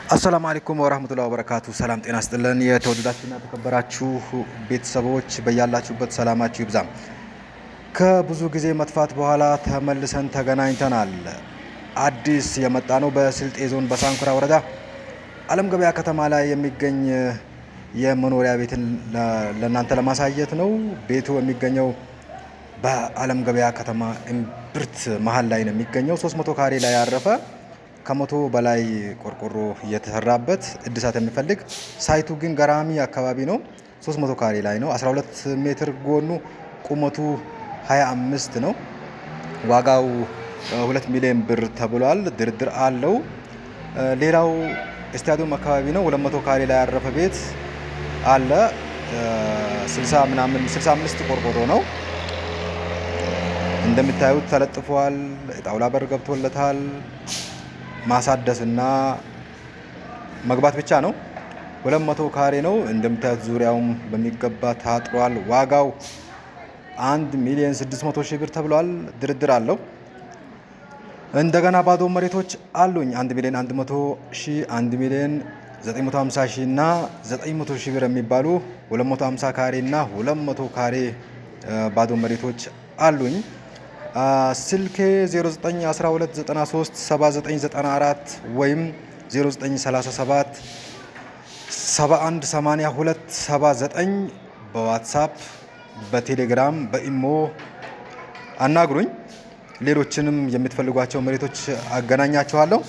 አሰላሙ አለይኩም ወራህመቱላሂ ወበረካቱ። ሰላም ጤና ይስጥልን። የተወደዳችሁና ተከበራችሁ ቤተሰቦች በያላችሁበት ሰላማችሁ ይብዛ። ከብዙ ጊዜ መጥፋት በኋላ ተመልሰን ተገናኝተናል። አዲስ የመጣ ነው በስልጤ ዞን በሳንኩራ ወረዳ አለም ገበያ ከተማ ላይ የሚገኝ የመኖሪያ ቤትን ለእናንተ ለማሳየት ነው። ቤቱ የሚገኘው በአለም ገበያ ከተማ እምብርት መሀል ላይ ነው የሚገኘው። 300 ካሬ ላይ ያረፈ ከመቶ በላይ ቆርቆሮ እየተሰራበት እድሳት የሚፈልግ ሳይቱ ግን ገራሚ አካባቢ ነው። 300 ካሬ ላይ ነው። 12 ሜትር ጎኑ ቁመቱ 25 ነው። ዋጋው 2 ሚሊዮን ብር ተብሏል። ድርድር አለው። ሌላው ስታዲየም አካባቢ ነው። 200 ካሬ ላይ ያረፈ ቤት አለ። 65 ቆርቆሮ ነው። እንደምታዩት ተለጥፏል። ጣውላ በር ገብቶለታል። ማሳደስና መግባት ብቻ ነው። 200 ካሬ ነው። እንደምታዩት ዙሪያውም በሚገባ ታጥሯል። ዋጋው 1 ሚሊዮን 600 ሺህ ብር ተብሏል። ድርድር አለው። እንደገና ባዶ መሬቶች አሉኝ። 1 ሚሊዮን 100 ሺህ፣ 1 ሚሊዮን 950 ሺህ እና 900 ሺህ ብር የሚባሉ 250 ካሬ እና 200 ካሬ ባዶ መሬቶች አሉኝ። ስልኬ 0912937994 ወይም 0937 718279 በዋትሳፕ በቴሌግራም በኢሞ አናግሩኝ። ሌሎችንም የምትፈልጓቸው መሬቶች አገናኛችኋለሁ።